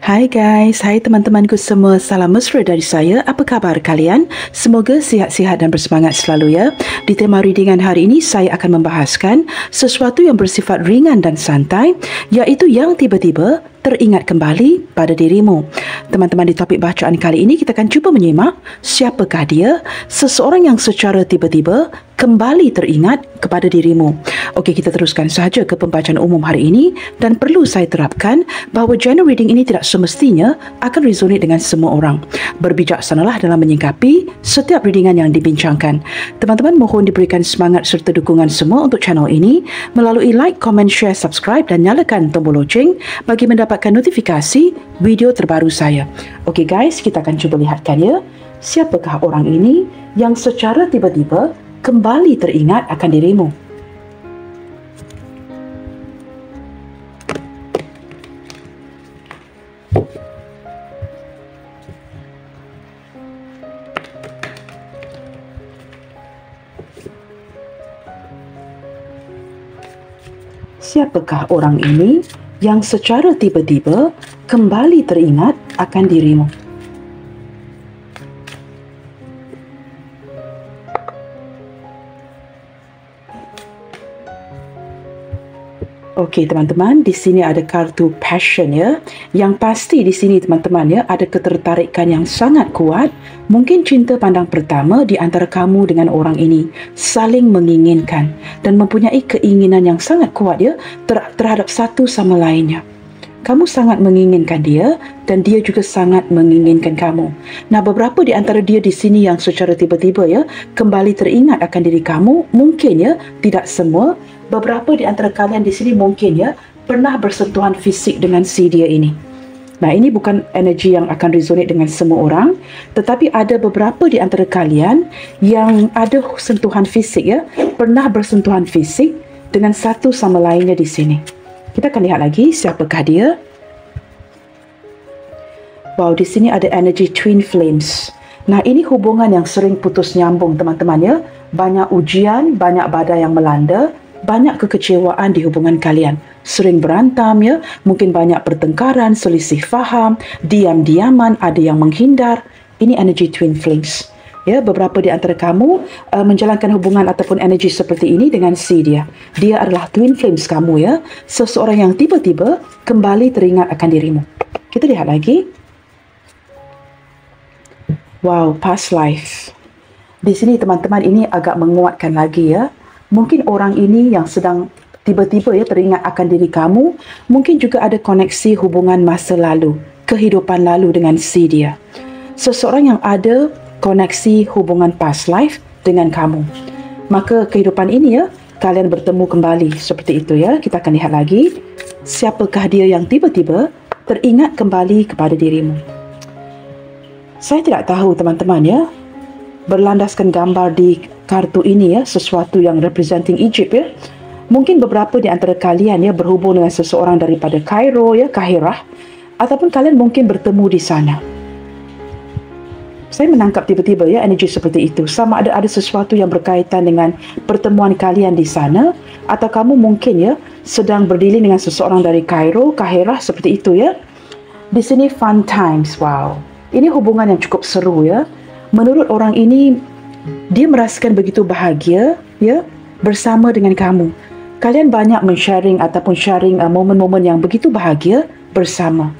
Hai guys, hai teman-temanku semua, salam mesra dari saya. Apa khabar kalian? Semoga sihat-sihat dan bersemangat selalu ya. Di tema readingan hari ini, saya akan membahaskan sesuatu yang bersifat ringan dan santai, iaitu yang tiba-tiba teringat kembali pada dirimu. Teman-teman, di topik bacaan kali ini kita akan cuba menyimak siapakah dia, seseorang yang secara tiba-tiba kembali teringat kepada dirimu. Okey, kita teruskan sahaja ke pembacaan umum hari ini dan perlu saya terapkan bahawa general reading ini tidak semestinya akan resonate dengan semua orang. Berbijaksanalah dalam menyingkapi setiap readingan yang dibincangkan. Teman-teman, mohon diberikan semangat serta dukungan semua untuk channel ini melalui like, comment, share, subscribe dan nyalakan tombol loceng bagi mendapatkan notifikasi video terbaru saya. Okey guys, kita akan cuba lihatkan ya. Siapakah orang ini yang secara tiba-tiba kembali teringat akan dirimu? Siapakah orang ini yang secara tiba-tiba kembali teringat akan dirimu? Okey teman-teman, di sini ada kartu passion ya. Yang pasti di sini teman-teman ya, ada ketertarikan yang sangat kuat. Mungkin cinta pandang pertama di antara kamu dengan orang ini, saling menginginkan dan mempunyai keinginan yang sangat kuat ya terhadap satu sama lainnya. Kamu sangat menginginkan dia dan dia juga sangat menginginkan kamu. Nah, beberapa di antara dia di sini yang secara tiba-tiba ya kembali teringat akan diri kamu, mungkin ya, tidak semua. Beberapa di antara kalian di sini mungkin ya pernah bersentuhan fisik dengan si dia ini. Nah, ini bukan energi yang akan resonate dengan semua orang, tetapi ada beberapa di antara kalian yang ada sentuhan fisik ya, pernah bersentuhan fisik dengan satu sama lainnya di sini. Kita akan lihat lagi siapakah dia. Wow, di sini ada energi twin flames. Nah, ini hubungan yang sering putus nyambung teman-teman ya. Banyak ujian, banyak badai yang melanda, banyak kekecewaan di hubungan kalian. Sering berantem ya, mungkin banyak pertengkaran, selisih faham, diam-diaman, ada yang menghindar. Ini energi twin flames. Ya, beberapa di antara kamu menjalankan hubungan ataupun energi seperti ini dengan si dia. Dia adalah twin flames kamu ya. Seseorang yang tiba-tiba kembali teringat akan dirimu. Kita lihat lagi. Wow, past life. Di sini teman-teman ini agak menguatkan lagi ya. Mungkin orang ini yang sedang tiba-tiba ya teringat akan diri kamu, mungkin juga ada koneksi hubungan masa lalu, kehidupan lalu dengan si dia. Seseorang yang ada koneksi hubungan past life dengan kamu. Maka kehidupan ini ya, kalian bertemu kembali seperti itu ya. Kita akan lihat lagi siapakah dia yang tiba-tiba teringat kembali kepada dirimu. Saya tidak tahu teman-teman ya, berlandaskan gambar di kartu ini ya, sesuatu yang representing Egypt ya. Mungkin beberapa di antara kalian ya berhubung dengan seseorang daripada Kairo ya, Kahirah, ataupun kalian mungkin bertemu di sana. Saya menangkap tiba-tiba ya energi seperti itu. Sama ada sesuatu yang berkaitan dengan pertemuan kalian di sana, atau kamu mungkin ya sedang berdealing dengan seseorang dari Kairo, Kahirah seperti itu ya. Di sini fun times. Wow. Ini hubungan yang cukup seru ya. Menurut orang ini, dia merasakan begitu bahagia ya bersama dengan kamu. Kalian banyak men-sharing ataupun sharing momen-momen yang begitu bahagia bersama.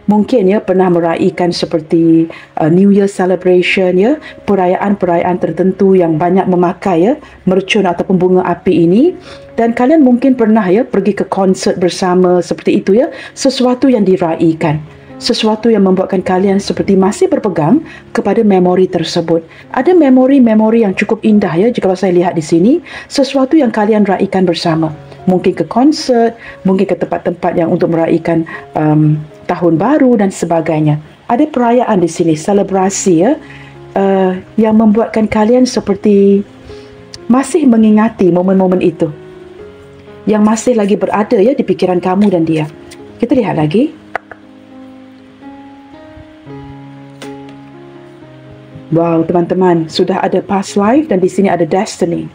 Mungkin ya pernah meraihkan seperti New Year celebration ya, perayaan-perayaan tertentu yang banyak memakai ya mercun ataupun bunga api ini, dan kalian mungkin pernah ya pergi ke konsert bersama seperti itu ya, sesuatu yang diraihkan, sesuatu yang membuatkan kalian seperti masih berpegang kepada memori tersebut. Ada memori-memori yang cukup indah ya jika saya lihat di sini, sesuatu yang kalian raihkan bersama. Mungkin ke konsert, mungkin ke tempat-tempat yang untuk meraihkan tahun baru dan sebagainya. Ada perayaan di sini, selebrasi ya, yang membuatkan kalian seperti masih mengingati momen-momen itu, yang masih lagi berada ya di pikiran kamu dan dia. Kita lihat lagi. Wow, teman-teman, sudah ada past life dan di sini ada destiny.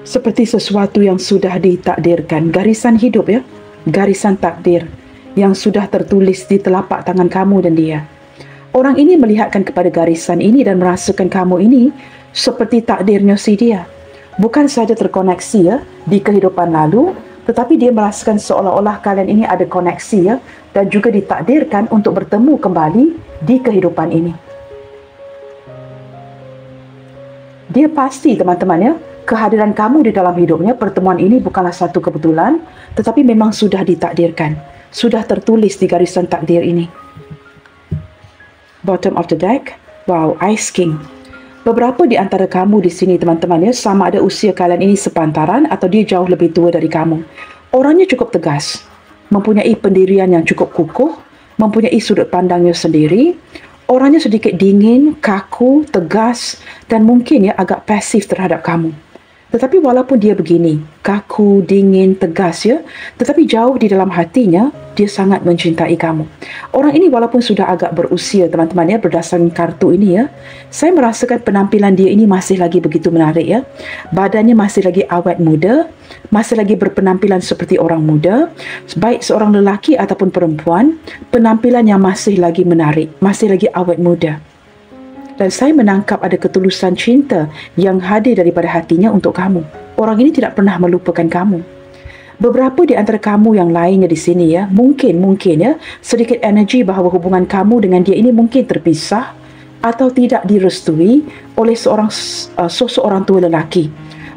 Seperti sesuatu yang sudah ditakdirkan, garisan hidup ya, garisan takdir. yang sudah tertulis di telapak tangan kamu dan dia. Orang ini melihatkan kepada garisan ini dan merasakan kamu ini seperti takdirnya si dia. Bukan saja terkoneksi ya di kehidupan lalu, tetapi dia merasakan seolah-olah kalian ini ada koneksi ya, dan juga ditakdirkan untuk bertemu kembali di kehidupan ini. Dia pasti teman-teman ya, kehadiran kamu di dalam hidupnya, pertemuan ini bukanlah satu kebetulan, tetapi memang sudah ditakdirkan, sudah tertulis di garisan takdir ini. Bottom of the deck, wow, Ice King. Beberapa di antara kamu di sini teman-teman ya, sama ada usia kalian ini sepantaran atau dia jauh lebih tua dari kamu. Orangnya cukup tegas, mempunyai pendirian yang cukup kukuh, mempunyai sudut pandangnya sendiri. Orangnya sedikit dingin, kaku, tegas dan mungkin ya agak pasif terhadap kamu. Tetapi walaupun dia begini, kaku, dingin, tegas ya, tetapi jauh di dalam hatinya, dia sangat mencintai kamu. Orang ini walaupun sudah agak berusia, teman-teman ya, berdasarkan kartu ini ya, saya merasakan penampilan dia ini masih lagi begitu menarik ya. Badannya masih lagi awet muda, masih lagi berpenampilan seperti orang muda, baik seorang lelaki ataupun perempuan, penampilan yang masih lagi menarik, masih lagi awet muda. Dan saya menangkap ada ketulusan cinta yang hadir daripada hatinya untuk kamu. Orang ini tidak pernah melupakan kamu. Beberapa di antara kamu yang lainnya di sini ya, mungkin ya, sedikit energi bahawa hubungan kamu dengan dia ini mungkin terpisah atau tidak direstui oleh sosok orang tua lelaki.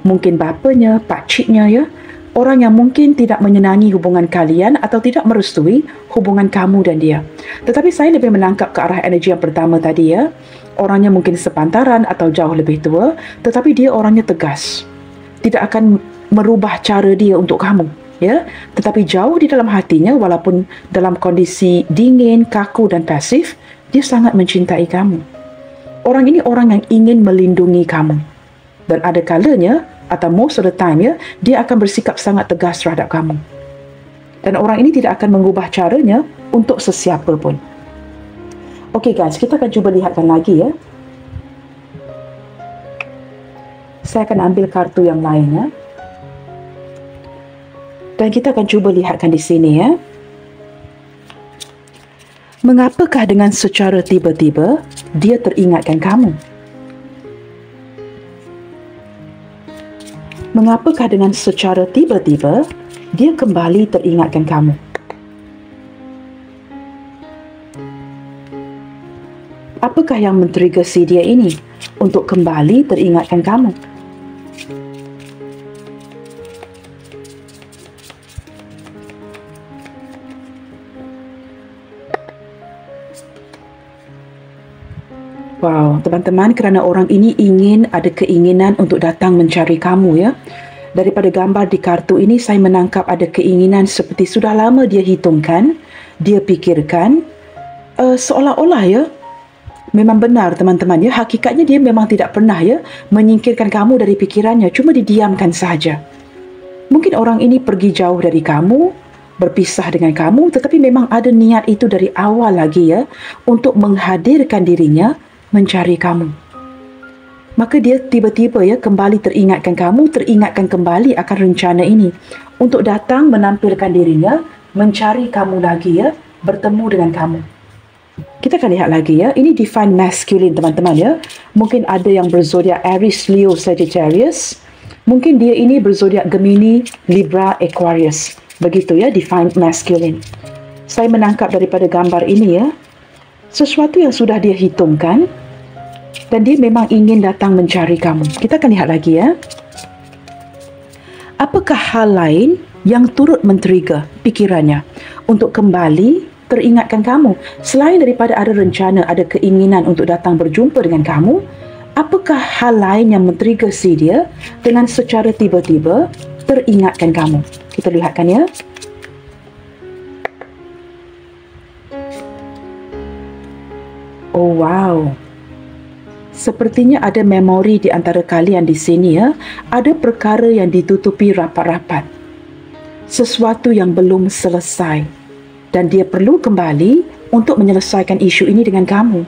Mungkin bapanya, pakciknya ya, orang yang mungkin tidak menyenangi hubungan kalian atau tidak merestui hubungan kamu dan dia. Tetapi saya lebih menangkap ke arah energi yang pertama tadi ya. Orangnya mungkin sepantaran atau jauh lebih tua, tetapi dia orangnya tegas. Tidak akan merubah cara dia untuk kamu, ya. Tetapi jauh di dalam hatinya, walaupun dalam kondisi dingin, kaku dan pasif, dia sangat mencintai kamu. Orang ini orang yang ingin melindungi kamu. Dan ada kalanya, atau most of the time ya, dia akan bersikap sangat tegas terhadap kamu. Dan orang ini tidak akan mengubah caranya untuk sesiapa pun. Okey guys, kita akan cuba lihatkan lagi ya. Saya akan ambil kartu yang lain ya. Dan kita akan cuba lihatkan di sini ya. Mengapakah dengan secara tiba-tiba dia teringatkan kamu? Mengapakah dengan secara tiba-tiba dia kembali teringatkan kamu? Apakah yang men-trigger si dia ini untuk kembali teringatkan kamu? Wow, teman-teman, kerana orang ini ada keinginan untuk datang mencari kamu ya. Daripada gambar di kartu ini, saya menangkap ada keinginan seperti sudah lama dia hitungkan, dia fikirkan, seolah-olah ya, memang benar teman-teman ya, hakikatnya dia memang tidak pernah ya menyingkirkan kamu dari pikirannya, cuma didiamkan saja. Mungkin orang ini pergi jauh dari kamu, berpisah dengan kamu, tetapi memang ada niat itu dari awal lagi ya, untuk menghadirkan dirinya mencari kamu. Maka dia tiba-tiba ya kembali teringatkan kamu, teringatkan kembali akan rencana ini untuk datang menampilkan dirinya, mencari kamu lagi ya, bertemu dengan kamu. Kita akan lihat lagi ya, ini divine masculine teman-teman ya. Mungkin ada yang berzodiak Aries, Leo, Sagittarius. Mungkin dia ini berzodiak Gemini, Libra, Aquarius. Begitu ya, divine masculine. Saya menangkap daripada gambar ini ya, sesuatu yang sudah dia hitungkan dan dia memang ingin datang mencari kamu. Kita akan lihat lagi ya. Apakah hal lain yang turut men-trigger pikirannya untuk kembali teringatkan kamu? Selain daripada ada rencana, ada keinginan untuk datang berjumpa dengan kamu, apakah hal lain yang men-trigger si dia dengan secara tiba-tiba teringatkan kamu? Kita lihatkan ya. Oh wow. Sepertinya ada memori di antara kalian di sini ya. Ada perkara yang ditutupi rapat-rapat. Sesuatu yang belum selesai. Dan dia perlu kembali untuk menyelesaikan isu ini dengan kamu.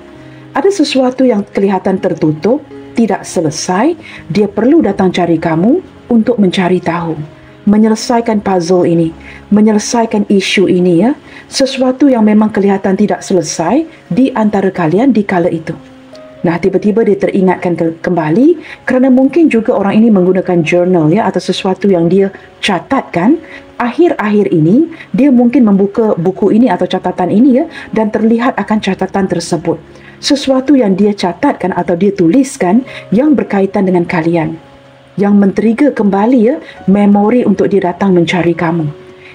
Ada sesuatu yang kelihatan tertutup, tidak selesai. Dia perlu datang cari kamu untuk mencari tahu. Menyelesaikan puzzle ini. Menyelesaikan isu ini ya. sesuatu yang memang kelihatan tidak selesai di antara kalian di kala itu. Nah, tiba-tiba dia teringatkan kembali kerana mungkin juga orang ini menggunakan journal ya, atau sesuatu yang dia catatkan. Akhir-akhir ini, dia mungkin membuka buku ini atau catatan ini ya, dan terlihat akan catatan tersebut. Sesuatu yang dia catatkan atau dia tuliskan yang berkaitan dengan kalian. Yang men-trigger kembali ya, memori untuk dia datang mencari kamu.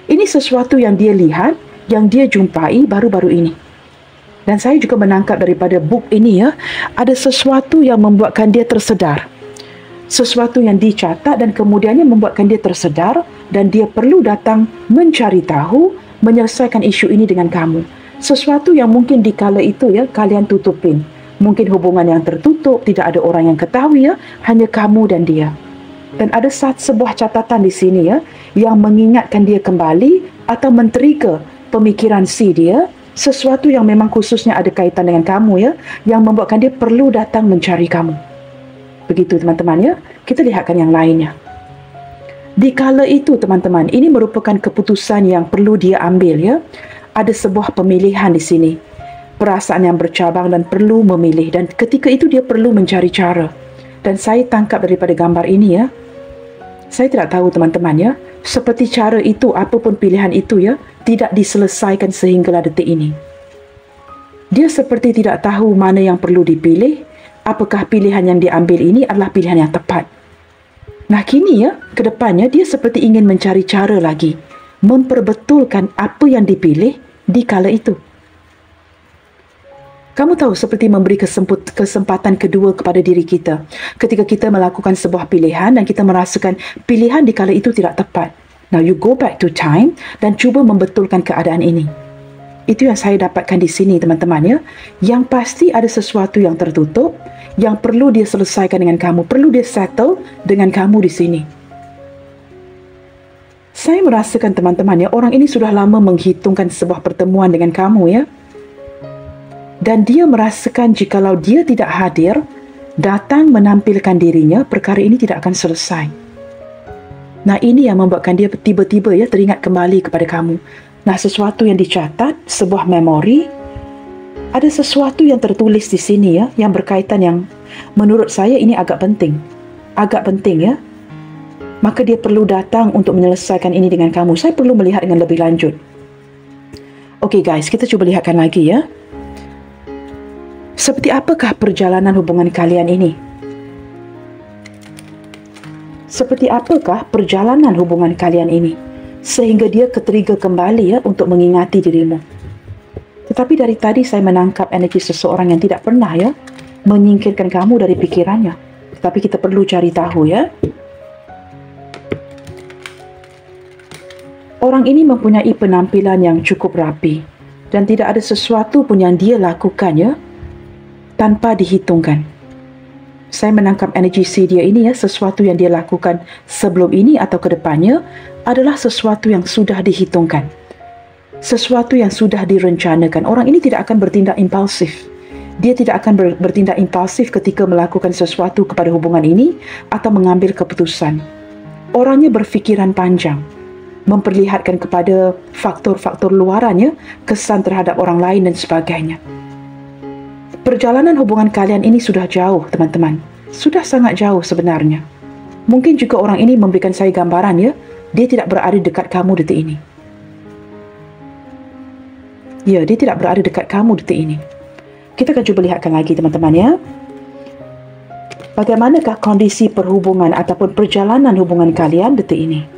Ini sesuatu yang dia lihat, yang dia jumpai baru-baru ini. Dan saya juga menangkap daripada buku ini ya, ada sesuatu yang membuatkan dia tersedar. Sesuatu yang dicatat dan kemudiannya membuatkan dia tersedar dan dia perlu datang mencari tahu, menyelesaikan isu ini dengan kamu. Sesuatu yang mungkin di kala itu ya, kalian tutupin. Mungkin hubungan yang tertutup, tidak ada orang yang ketahui ya, hanya kamu dan dia. Dan ada sebuah catatan di sini ya, yang mengingatkan dia kembali atau men-trigger pemikiran si dia, sesuatu yang memang khususnya ada kaitan dengan kamu ya, yang membuatkan dia perlu datang mencari kamu. Begitu teman-teman ya. Kita lihatkan yang lainnya. Di kala itu teman-teman, ini merupakan keputusan yang perlu dia ambil ya. Ada sebuah pemilihan di sini. Perasaan yang bercabang dan perlu memilih, dan ketika itu dia perlu mencari cara. Dan saya tangkap daripada gambar ini ya. Saya tidak tahu teman-teman ya, seperti cara itu, apapun pilihan itu ya, tidak diselesaikan sehinggalah detik ini. Dia seperti tidak tahu mana yang perlu dipilih, apakah pilihan yang diambil ini adalah pilihan yang tepat. Nah kini ya, ke depannya dia seperti ingin mencari cara lagi, memperbetulkan apa yang dipilih di kala itu. Kamu tahu, seperti memberi kesempatan kedua kepada diri kita. Ketika kita melakukan sebuah pilihan dan kita merasakan pilihan di kala itu tidak tepat. Now you go back to time dan cuba membetulkan keadaan ini. Itu yang saya dapatkan di sini teman-teman ya. Yang pasti ada sesuatu yang tertutup, yang perlu dia selesaikan dengan kamu, perlu dia settle dengan kamu di sini. Saya merasakan teman-teman ya, orang ini sudah lama menghitungkan sebuah pertemuan dengan kamu ya. Dan dia merasakan jikalau dia tidak hadir, datang menampilkan dirinya, perkara ini tidak akan selesai. Nah ini yang membuatkan dia tiba-tiba ya teringat kembali kepada kamu. Nah sesuatu yang dicatat, sebuah memori, ada sesuatu yang tertulis di sini ya, yang berkaitan, yang menurut saya ini agak penting. Agak penting ya. Maka dia perlu datang untuk menyelesaikan ini dengan kamu. Saya perlu melihat dengan lebih lanjut. Okey guys, kita cuba lihatkan lagi ya. Seperti apakah perjalanan hubungan kalian ini? Seperti apakah perjalanan hubungan kalian ini? Sehingga dia ke-trigger kembali ya untuk mengingati dirimu. Tetapi dari tadi saya menangkap energi seseorang yang tidak pernah ya menyingkirkan kamu dari pikirannya. Tetapi kita perlu cari tahu ya. Orang ini mempunyai penampilan yang cukup rapi dan tidak ada sesuatu pun yang dia lakukan ya tanpa dihitungkan. Saya menangkap energi si dia ini ya, sesuatu yang dia lakukan sebelum ini atau ke depannya adalah sesuatu yang sudah dihitungkan. Sesuatu yang sudah direncanakan. Orang ini tidak akan bertindak impulsif. Dia tidak akan bertindak impulsif ketika melakukan sesuatu kepada hubungan ini atau mengambil keputusan. Orangnya berfikiran panjang, memperlihatkan kepada faktor-faktor luarannya, kesan terhadap orang lain dan sebagainya. Perjalanan hubungan kalian ini sudah jauh, teman-teman. Sudah sangat jauh sebenarnya. Mungkin juga orang ini memberikan saya gambaran ya, dia tidak berada dekat kamu detik ini. Ya, dia tidak berada dekat kamu detik ini. Kita akan cuba lihatkan lagi teman-teman ya. Bagaimanakah kondisi perhubungan ataupun perjalanan hubungan kalian detik ini?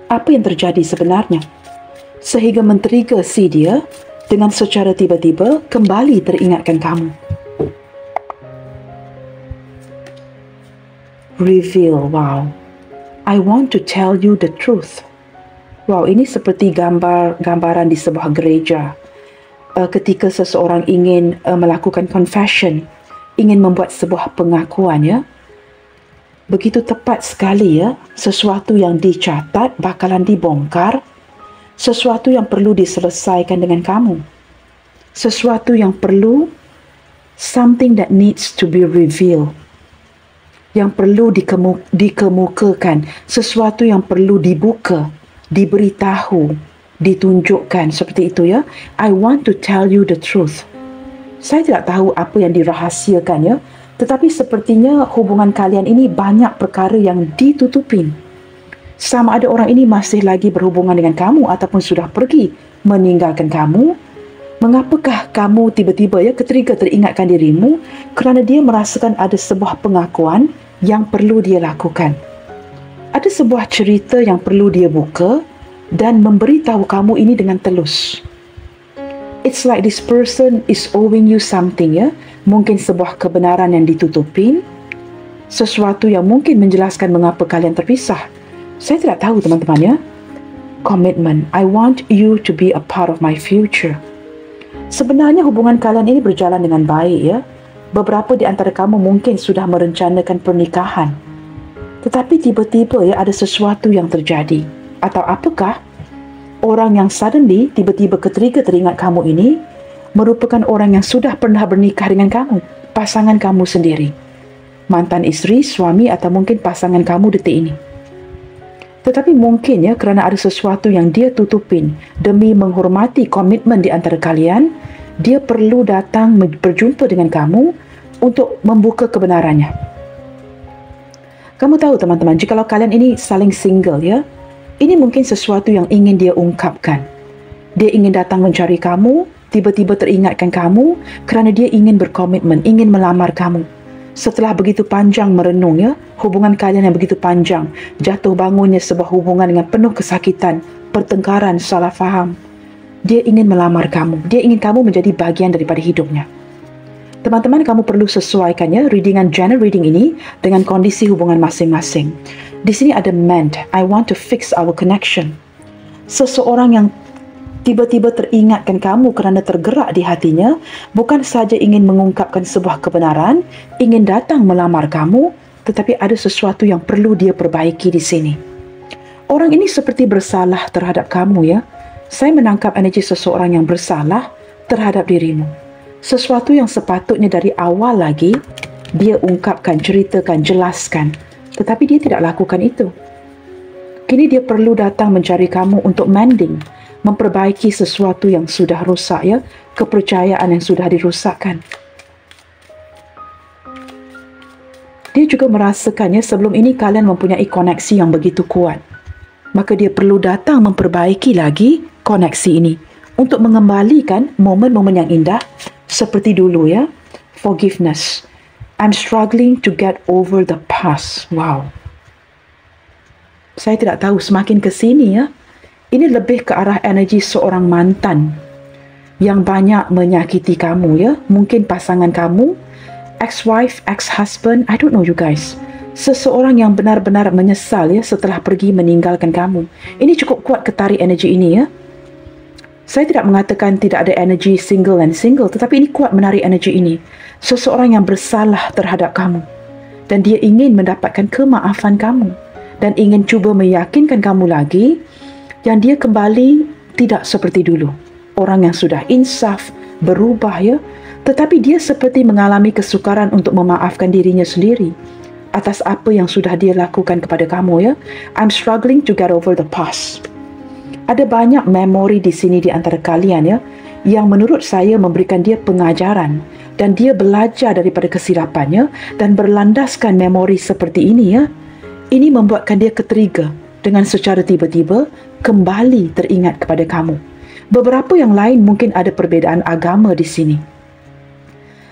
Apa yang terjadi sebenarnya? Sehingga men-trigger si dia dengan secara tiba-tiba kembali teringatkan kamu. Reveal, wow. I want to tell you the truth. Wow, ini seperti gambaran di sebuah gereja. Ketika seseorang ingin melakukan confession, ingin membuat sebuah pengakuan ya. Begitu tepat sekali ya, sesuatu yang dicatat bakalan dibongkar. Sesuatu yang perlu diselesaikan dengan kamu. Sesuatu yang perlu, something that needs to be revealed. Yang perlu dikemukakan. Sesuatu yang perlu dibuka, diberitahu. ditunjukkan seperti itu ya. I want to tell you the truth. Saya tidak tahu apa yang dirahasiakan ya, tetapi sepertinya hubungan kalian ini banyak perkara yang ditutupin. Sama ada orang ini masih lagi berhubungan dengan kamu ataupun sudah pergi meninggalkan kamu. Mengapakah kamu tiba-tiba ya ketika teringatkan dirimu kerana dia merasakan ada sebuah pengakuan yang perlu dia lakukan. Ada sebuah cerita yang perlu dia buka dan memberitahu kamu ini dengan telus. It's like this person is owing you something ya. Mungkin sebuah kebenaran yang ditutupin. Sesuatu yang mungkin menjelaskan mengapa kalian terpisah. Saya tidak tahu teman-teman ya. Commitment. I want you to be a part of my future. Sebenarnya hubungan kalian ini berjalan dengan baik ya. Beberapa di antara kamu mungkin sudah merencanakan pernikahan. Tetapi tiba-tiba ya ada sesuatu yang terjadi. Atau apakah orang yang suddenly tiba-tiba ketika teringat kamu ini merupakan orang yang sudah pernah bernikah dengan kamu, pasangan kamu sendiri. Mantan isteri, suami atau mungkin pasangan kamu detik ini. Tetapi mungkin ya kerana ada sesuatu yang dia tutupin demi menghormati komitmen di antara kalian, dia perlu datang berjumpa dengan kamu untuk membuka kebenarannya. Kamu tahu teman-teman, jikalau kalian ini saling single ya, ini mungkin sesuatu yang ingin dia ungkapkan. Dia ingin datang mencari kamu, tiba-tiba teringatkan kamu kerana dia ingin berkomitmen, ingin melamar kamu. Setelah begitu panjang merenung ya, hubungan kalian yang begitu panjang, jatuh bangunnya sebuah hubungan dengan penuh kesakitan, pertengkaran, salah faham. Dia ingin melamar kamu. Dia ingin kamu menjadi bagian daripada hidupnya. Teman-teman, kamu perlu sesuaikan ya readingan general reading ini dengan kondisi hubungan masing-masing. Di sini ada meant, I want to fix our connection. Seseorang yang tiba-tiba teringatkan kamu kerana tergerak di hatinya, bukan saja ingin mengungkapkan sebuah kebenaran, ingin datang melamar kamu, tetapi ada sesuatu yang perlu dia perbaiki di sini. Orang ini seperti bersalah terhadap kamu ya. Saya menangkap energi seseorang yang bersalah terhadap dirimu. Sesuatu yang sepatutnya dari awal lagi dia ungkapkan, ceritakan, jelaskan, tetapi dia tidak lakukan itu. Kini dia perlu datang mencari kamu untuk mending, memperbaiki sesuatu yang sudah rusak ya, kepercayaan yang sudah dirusakkan. Dia juga merasakannya sebelum ini kalian mempunyai koneksi yang begitu kuat. Maka dia perlu datang memperbaiki lagi koneksi ini untuk mengembalikan momen-momen yang indah seperti dulu ya. Forgiveness. I'm struggling to get over the past. Wow. Saya tidak tahu semakin ke sini ya. Ini lebih ke arah energi seorang mantan yang banyak menyakiti kamu ya. Mungkin pasangan kamu, ex-wife, ex-husband, I don't know you guys. Seseorang yang benar-benar menyesal ya setelah pergi meninggalkan kamu. Ini cukup kuat ketarik energi ini ya. Saya tidak mengatakan tidak ada energi single and single, tetapi ini kuat menarik energi ini. Seseorang yang bersalah terhadap kamu dan dia ingin mendapatkan kemaafan kamu dan ingin cuba meyakinkan kamu lagi yang dia kembali tidak seperti dulu. Orang yang sudah insaf, berubah ya, tetapi dia seperti mengalami kesukaran untuk memaafkan dirinya sendiri atas apa yang sudah dia lakukan kepada kamu ya. I'm struggling to get over the past. Ada banyak memori di sini di antara kalian ya, yang menurut saya memberikan dia pengajaran dan dia belajar daripada kesilapannya dan berlandaskan memori seperti ini ya. Ini membuatkan dia ketrigger dengan secara tiba-tiba kembali teringat kepada kamu. Beberapa yang lain mungkin ada perbezaan agama di sini.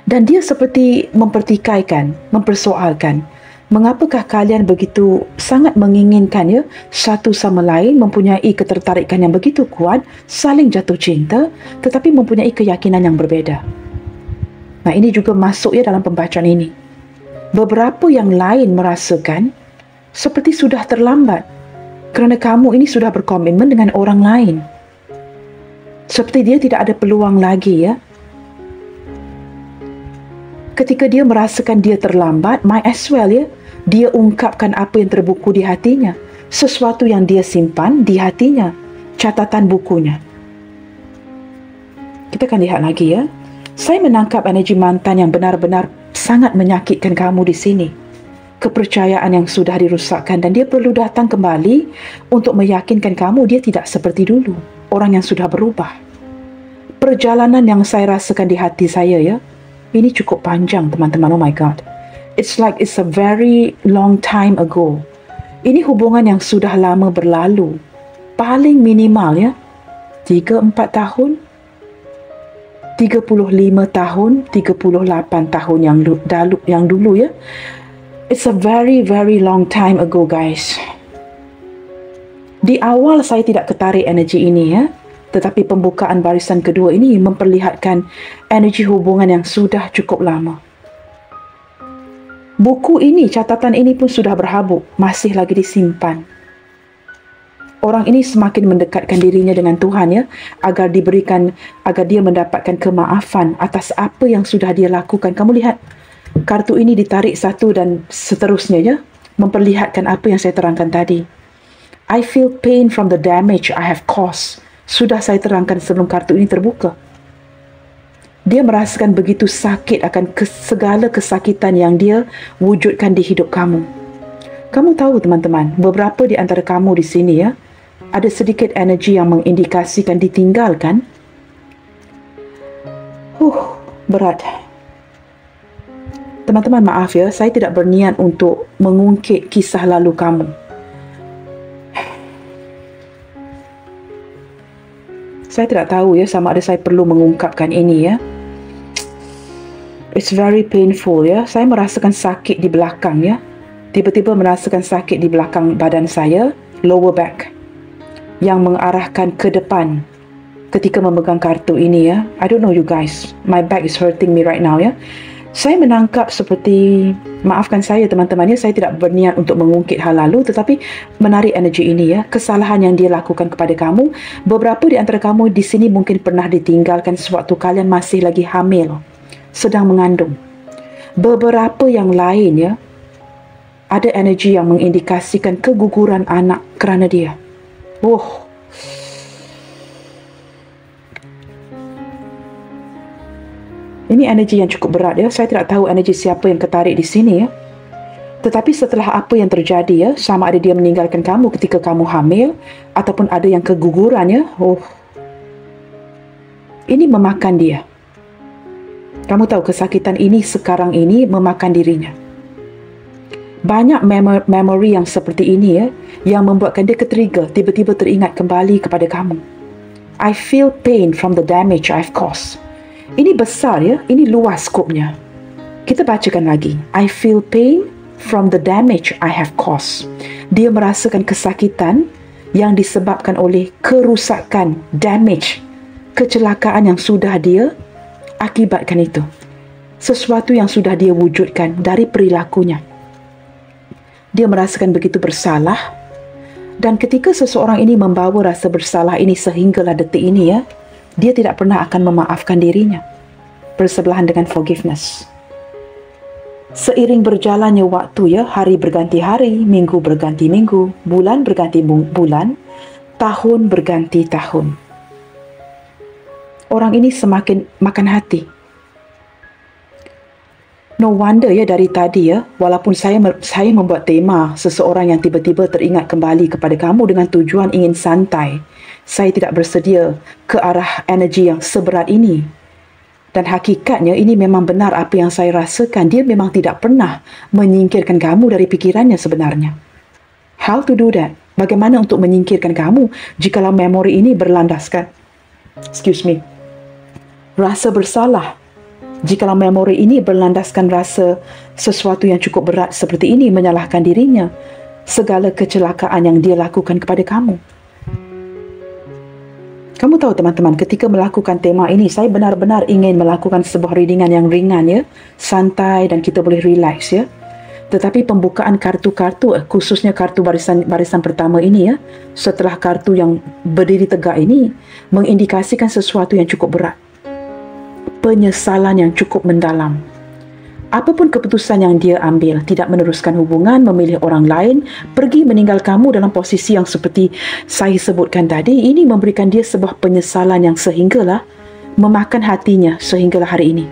Dan dia seperti mempertikaikan, mempersoalkan, mengapakah kalian begitu sangat menginginkan ya satu sama lain, mempunyai ketertarikan yang begitu kuat, saling jatuh cinta, tetapi mempunyai keyakinan yang berbeda. Nah, ini juga masuk ya dalam pembacaan ini. Beberapa yang lain merasakan seperti sudah terlambat kerana kamu ini sudah berkomitmen dengan orang lain. Seperti dia tidak ada peluang lagi ya. Ketika dia merasakan dia terlambat, might as well ya, dia ungkapkan apa yang terbuku di hatinya, sesuatu yang dia simpan di hatinya, catatan bukunya. Kita akan lihat lagi ya. Saya menangkap energi mantan yang benar-benar sangat menyakitkan kamu di sini. Kepercayaan yang sudah dirusakkan dan dia perlu datang kembali untuk meyakinkan kamu dia tidak seperti dulu. orang yang sudah berubah. Perjalanan yang saya rasakan di hati saya ya, ini cukup panjang teman-teman. Oh my God. It's like it's a very long time ago. Ini hubungan yang sudah lama berlalu. Paling minimal ya, 3-4 tahun, 35 tahun, 38 tahun yang dulu ya. It's a very, very long time ago guys. Di awal saya tidak ketarik energi ini ya. Tetapi pembukaan barisan kedua ini memperlihatkan energi hubungan yang sudah cukup lama. Buku ini, catatan ini pun sudah berhabuk, masih lagi disimpan. Orang ini semakin mendekatkan dirinya dengan Tuhan ya, agar dia mendapatkan kemaafan atas apa yang sudah dia lakukan. Kamu lihat, kartu ini ditarik satu dan seterusnya ya, memperlihatkan apa yang saya terangkan tadi. I feel pain from the damage I have caused. Sudah saya terangkan sebelum kartu ini terbuka. Dia merasakan begitu sakit akan segala kesakitan yang dia wujudkan di hidup kamu. Kamu tahu teman-teman, beberapa di antara kamu di sini ya, ada sedikit energi yang mengindikasikan ditinggalkan. Berat. Teman-teman maaf ya, saya tidak berniat untuk mengungkit kisah lalu kamu. Saya tidak tahu ya sama ada saya perlu mengungkapkan ini ya. It's very painful ya. Saya merasakan sakit di belakang ya. Tiba-tiba merasakan sakit di belakang badan saya, lower back, yang mengarahkan ke depan ketika memegang kartu ini ya. I don't know you guys, my back is hurting me right now ya. Saya menangkap seperti, maafkan saya teman-teman ya, saya tidak berniat untuk mengungkit hal lalu, tetapi menarik energi ini ya, kesalahan yang dia lakukan kepada kamu. Beberapa di antara kamu di sini mungkin pernah ditinggalkan sewaktu kalian masih lagi hamil, sedang mengandung. Beberapa yang lain ya, ada energi yang mengindikasikan keguguran anak kerana dia. Ini energi yang cukup berat ya. Saya tidak tahu energi siapa yang ketarik di sini ya. Tetapi setelah apa yang terjadi ya, sama ada dia meninggalkan kamu ketika kamu hamil, ataupun ada yang keguguran ya. Ini memakan dia. Kamu tahu kesakitan ini sekarang ini memakan dirinya. Banyak memori yang seperti ini ya, yang membuatkan dia ke-trigger, tiba-tiba teringat kembali kepada kamu. I feel pain from the damage I've caused. Ini besar ya, ini luas skopnya. Kita bacakan lagi. I feel pain from the damage I have caused. Dia merasakan kesakitan yang disebabkan oleh kerusakan, damage, kecelakaan yang sudah dia akibatkan itu. Sesuatu yang sudah dia wujudkan dari perilakunya. Dia merasakan begitu bersalah. Dan ketika seseorang ini membawa rasa bersalah ini sehinggalah detik ini ya, dia tidak pernah akan memaafkan dirinya. Bersebelahan dengan forgiveness. Seiring berjalannya waktu ya, hari berganti hari, minggu berganti minggu, bulan berganti bulan, tahun berganti tahun. Orang ini semakin makan hati. No wonder ya dari tadi ya, walaupun saya membuat tema seseorang yang tiba-tiba teringat kembali kepada kamu dengan tujuan ingin santai, saya tidak bersedia ke arah energi yang seberat ini. Dan hakikatnya ini memang benar apa yang saya rasakan. Dia memang tidak pernah menyingkirkan kamu dari pikirannya sebenarnya. How to do that? Bagaimana untuk menyingkirkan kamu jikalau memori ini berlandaskan rasa bersalah. Jikalau memori ini berlandaskan rasa sesuatu yang cukup berat seperti ini, menyalahkan dirinya, segala kecelakaan yang dia lakukan kepada kamu. Kamu tahu teman-teman, ketika melakukan tema ini, saya benar-benar ingin melakukan sebuah readingan yang ringan ya, santai dan kita boleh relax ya. Tetapi pembukaan kartu-kartu, khususnya kartu barisan pertama ini ya, setelah kartu yang berdiri tegak ini, mengindikasikan sesuatu yang cukup berat. Penyesalan yang cukup mendalam. Apapun keputusan yang dia ambil, tidak meneruskan hubungan, memilih orang lain, pergi meninggal kamu dalam posisi yang seperti saya sebutkan tadi, ini memberikan dia sebuah penyesalan yang sehinggalah memakan hatinya sehinggalah hari ini.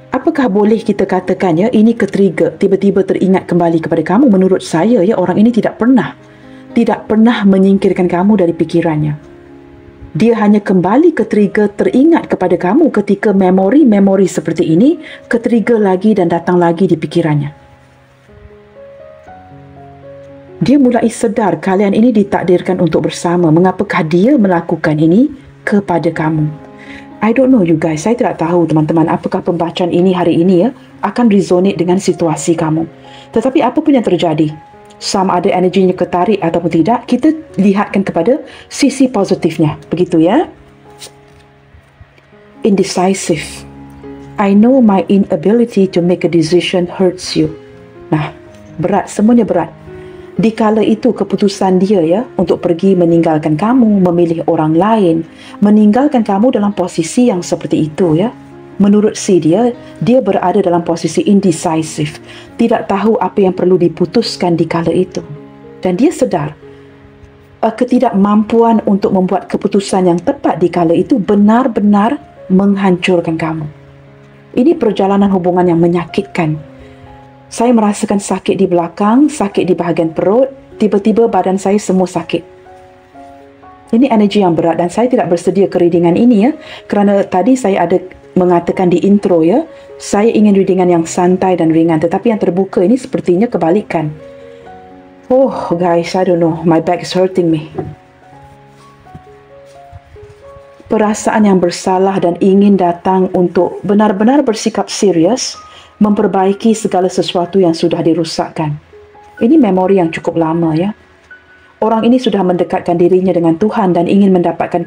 Apakah boleh kita katakan ya, ini ke-trigger, tiba-tiba teringat kembali kepada kamu? Menurut saya ya, orang ini tidak pernah tidak pernah menyingkirkan kamu dari pikirannya. Dia hanya kembali ke trigger teringat kepada kamu ketika memori-memori seperti ini ke-trigger lagi dan datang lagi di pikirannya. Dia mulai sedar kalian ini ditakdirkan untuk bersama. Mengapakah dia melakukan ini kepada kamu? I don't know you guys. Saya tidak tahu teman-teman apakah pembacaan ini hari ini akan resonate dengan situasi kamu. Tetapi apapun yang terjadi, sama ada energinya ketarik ataupun tidak, kita lihatkan kepada sisi positifnya. Begitu ya. Indecisive. I know my inability to make a decision hurts you. Nah, berat, semuanya berat. Dikala itu keputusan dia untuk pergi meninggalkan kamu, memilih orang lain, meninggalkan kamu dalam posisi yang seperti itu menurut dia berada dalam posisi indecisive, tidak tahu apa yang perlu diputuskan dikala itu. Dan dia sedar ketidakmampuan untuk membuat keputusan yang tepat dikala itu benar-benar menghancurkan kamu. Ini perjalanan hubungan yang menyakitkan. Saya merasakan sakit di belakang, sakit di bahagian perut, tiba-tiba badan saya semua sakit. Ini energi yang berat dan saya tidak bersedia ke readingan ini kerana tadi saya ada mengatakan di intro saya ingin readingan yang santai dan ringan, tetapi yang terbuka ini sepertinya kebalikan. Oh guys, I don't know, my back is hurting me. Perasaan yang bersalah dan ingin datang untuk benar-benar bersikap serius, memperbaiki segala sesuatu yang sudah dirosakkan. Ini memori yang cukup lama Orang ini sudah mendekatkan dirinya dengan Tuhan dan ingin mendapatkan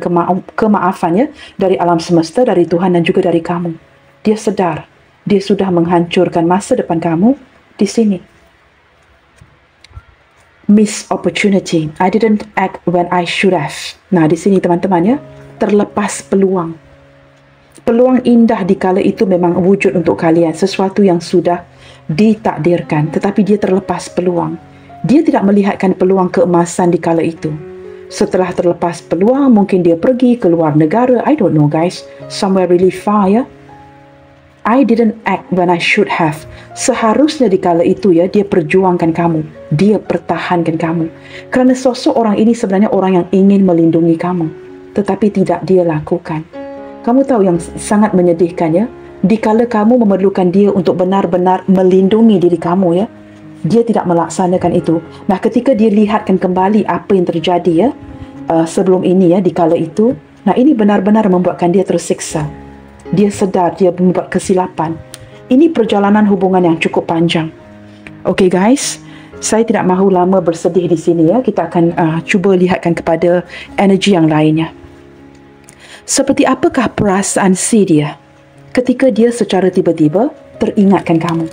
kemaafan dari alam semesta, dari Tuhan dan juga dari kamu. Dia sedar, dia sudah menghancurkan masa depan kamu di sini. Miss opportunity. I didn't act when I should have. Nah, di sini teman-teman terlepas peluang. Peluang indah di kala itu memang wujud untuk kalian, sesuatu yang sudah ditakdirkan, tetapi dia terlepas peluang. Dia tidak melihatkan peluang keemasan di kala itu. Setelah terlepas peluang, mungkin dia pergi ke luar negara. I don't know guys, somewhere really far I didn't act when I should have. Seharusnya di kala itu dia perjuangkan kamu, dia pertahankan kamu. Kerana sosok orang ini sebenarnya orang yang ingin melindungi kamu, tetapi tidak dia lakukan. Kamu tahu yang sangat menyedihkan dikala kamu memerlukan dia untuk benar-benar melindungi diri kamu dia tidak melaksanakan itu. Nah, ketika dia lihatkan kembali apa yang terjadi sebelum ini dikala itu, nah ini benar-benar membuatkan dia tersiksa. Dia sedar dia membuat kesilapan. Ini perjalanan hubungan yang cukup panjang. Okay guys, saya tidak mahu lama bersedih di sini Kita akan cuba lihatkan kepada energi yang lainnya. Seperti apakah perasaan dia ketika dia secara tiba-tiba teringatkan kamu?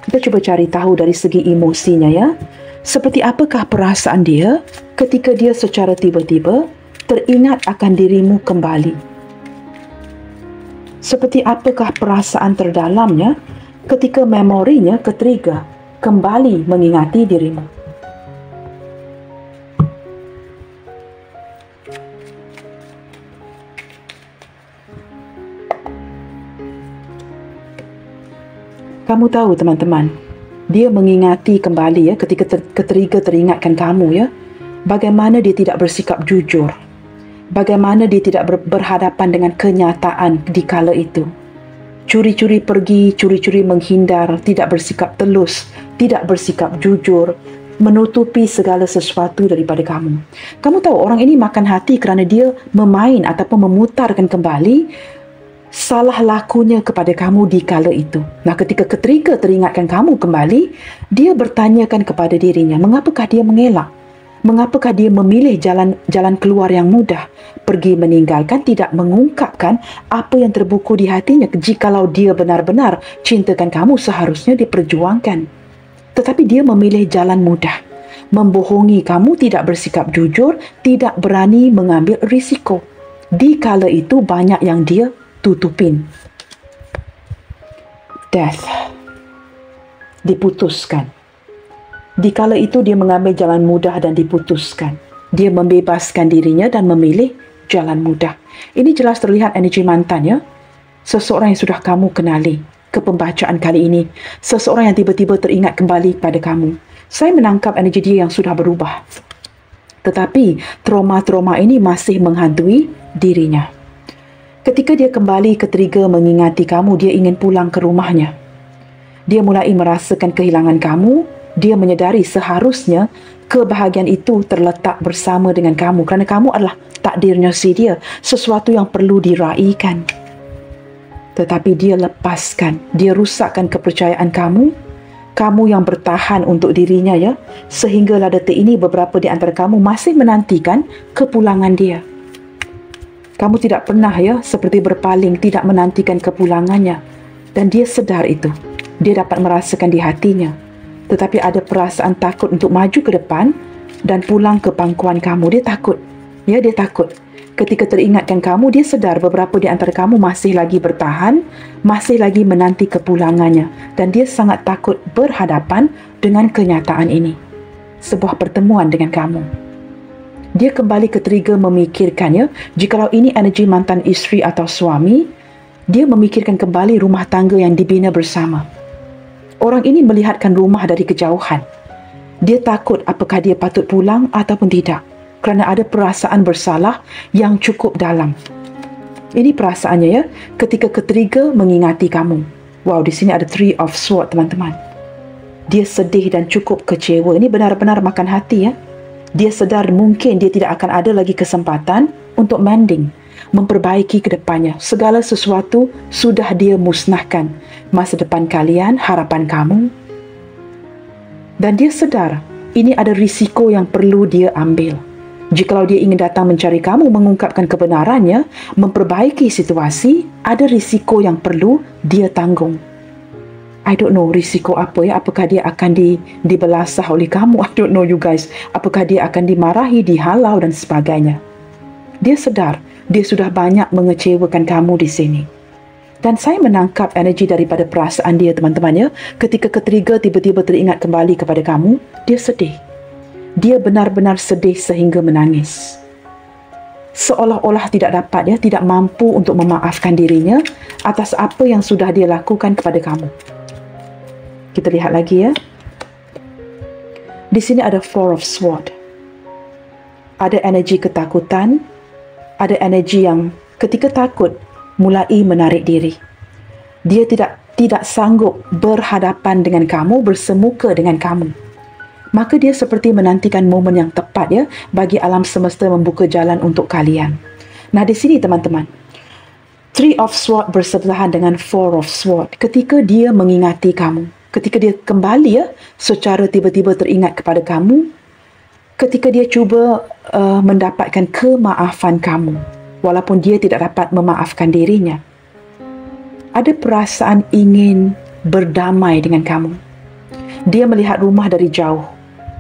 Kita cuba cari tahu dari segi emosinya Seperti apakah perasaan dia ketika dia secara tiba-tiba teringat akan dirimu kembali? Seperti apakah perasaan terdalamnya ketika memorinya ke-trigger kembali mengingati dirimu? Kamu tahu teman-teman, dia mengingati kembali ketika ke-trigger teringatkan kamu bagaimana dia tidak bersikap jujur, bagaimana dia tidak berhadapan dengan kenyataan di kala itu. Curi-curi pergi, curi-curi menghindar, tidak bersikap telus, tidak bersikap jujur, menutupi segala sesuatu daripada kamu. Kamu tahu orang ini makan hati kerana dia memain ataupun memutarkan kembali salah lakunya kepada kamu di kala itu. Nah, ketika ke-trigger teringatkan kamu kembali, dia bertanyakan kepada dirinya, mengapakah dia mengelak? Mengapakah dia memilih jalan keluar yang mudah? Pergi meninggalkan, tidak mengungkapkan apa yang terbuku di hatinya. Jikalau dia benar-benar cintakan kamu, seharusnya diperjuangkan. Tetapi dia memilih jalan mudah. Membohongi kamu, tidak bersikap jujur, tidak berani mengambil risiko. Di kala itu banyak yang dia tutupin. Death. Diputuskan. Di kala itu dia mengambil jalan mudah dan diputuskan. Dia membebaskan dirinya dan memilih jalan mudah. Ini jelas terlihat energi mantan Seseorang yang sudah kamu kenali ke pembacaan kali ini. Seseorang yang tiba-tiba teringat kembali pada kamu. Saya menangkap energi dia yang sudah berubah. Tetapi trauma-trauma ini masih menghantui dirinya. Ketika dia kembali ke trigger mengingati kamu, dia ingin pulang ke rumahnya. Dia mulai merasakan kehilangan kamu. Dia menyedari seharusnya kebahagiaan itu terletak bersama dengan kamu, kerana kamu adalah takdirnya si dia, sesuatu yang perlu diraikan. Tetapi dia lepaskan, dia rusakkan kepercayaan kamu. Kamu yang bertahan untuk dirinya, ya, sehinggalah detik ini beberapa di antara kamu masih menantikan kepulangan dia. Kamu tidak pernah, ya, seperti berpaling, tidak menantikan kepulangannya. Dan dia sedar itu. Dia dapat merasakan di hatinya. Tetapi ada perasaan takut untuk maju ke depan dan pulang ke pangkuan kamu. Dia takut. Ya, dia takut. Ketika teringatkan kamu, dia sedar beberapa di antara kamu masih lagi bertahan, masih lagi menanti kepulangannya. Dan dia sangat takut berhadapan dengan kenyataan ini. Sebuah pertemuan dengan kamu. Dia kembali ke trigger memikirkannya, jikalau ini energi mantan isteri atau suami, dia memikirkan kembali rumah tangga yang dibina bersama. Orang ini melihatkan rumah dari kejauhan. Dia takut apakah dia patut pulang ataupun tidak, kerana ada perasaan bersalah yang cukup dalam. Ini perasaannya, ya, ketika ke-trigger mengingati kamu. Wow, di sini ada 3 of Swords, teman-teman. Dia sedih dan cukup kecewa. Ini benar-benar makan hati, ya. Dia sedar mungkin dia tidak akan ada lagi kesempatan untuk mending, memperbaiki ke depannya. Segala sesuatu sudah dia musnahkan. Masa depan kalian, harapan kamu. Dan dia sedar ini ada risiko yang perlu dia ambil. Jikalau dia ingin datang mencari kamu, mengungkapkan kebenarannya, memperbaiki situasi, ada risiko yang perlu dia tanggung. I don't know risiko apa, ya. Apakah dia akan dibelasah oleh kamu? I don't know, you guys. Apakah dia akan dimarahi, dihalau dan sebagainya. Dia sedar dia sudah banyak mengecewakan kamu di sini. Dan saya menangkap energi daripada perasaan dia, teman-teman, ya. Ketika ke-trigger tiba-tiba teringat kembali kepada kamu, dia sedih. Dia benar-benar sedih sehingga menangis. Seolah-olah tidak dapat, ya, tidak mampu untuk memaafkan dirinya atas apa yang sudah dia lakukan kepada kamu. Kita lihat lagi, ya. Di sini ada 4 of Swords. Ada energi ketakutan, ada energi yang ketika takut mulai menarik diri. Dia tidak sanggup berhadapan dengan kamu, bersemuka dengan kamu. Maka dia seperti menantikan momen yang tepat, ya, bagi alam semesta membuka jalan untuk kalian. Nah, di sini, teman-teman, 3 of Swords bersebelahan dengan 4 of Swords. Ketika dia mengingati kamu, ketika dia kembali, ya, secara tiba-tiba teringat kepada kamu, ketika dia cuba mendapatkan kemaafan kamu, walaupun dia tidak dapat memaafkan dirinya, ada perasaan ingin berdamai dengan kamu. Dia melihat rumah dari jauh.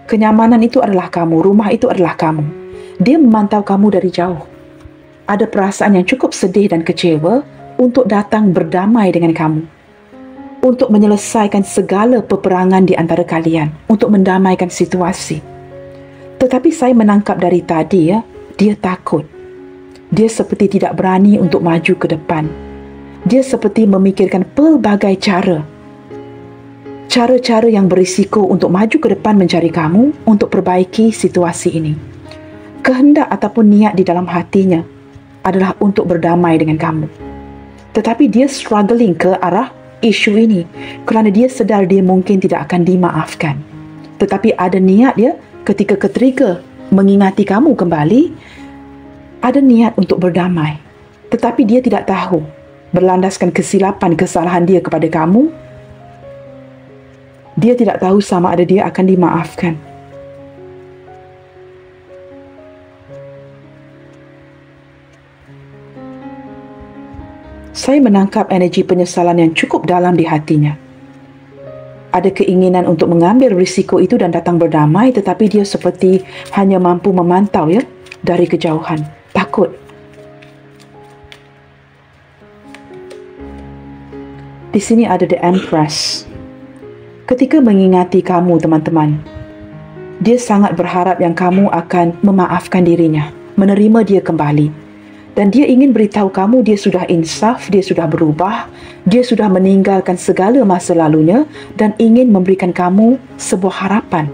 Kenyamanan itu adalah kamu, rumah itu adalah kamu. Dia memantau kamu dari jauh. Ada perasaan yang cukup sedih dan kecewa untuk datang berdamai dengan kamu, untuk menyelesaikan segala peperangan di antara kalian, untuk mendamaikan situasi. Tetapi saya menangkap dari tadi, ya, dia takut. Dia seperti tidak berani untuk maju ke depan. Dia seperti memikirkan pelbagai cara-cara yang berisiko untuk maju ke depan mencari kamu, untuk perbaiki situasi ini. Kehendak ataupun niat di dalam hatinya adalah untuk berdamai dengan kamu. Tetapi dia struggling ke arah isu ini kerana dia sedar dia mungkin tidak akan dimaafkan. Tetapi ada niat dia ketika ke-trigger mengingati kamu kembali, ada niat untuk berdamai. Tetapi dia tidak tahu, berlandaskan kesilapan kesalahan dia kepada kamu, dia tidak tahu sama ada dia akan dimaafkan. Saya menangkap energi penyesalan yang cukup dalam di hatinya. Ada keinginan untuk mengambil risiko itu dan datang berdamai, tetapi dia seperti hanya mampu memantau, ya, dari kejauhan. Takut. Di sini ada The Empress. Ketika mengingati kamu, teman-teman, dia sangat berharap yang kamu akan memaafkan dirinya, menerima dia kembali. Dan dia ingin beritahu kamu dia sudah insaf, dia sudah berubah, dia sudah meninggalkan segala masa lalunya dan ingin memberikan kamu sebuah harapan.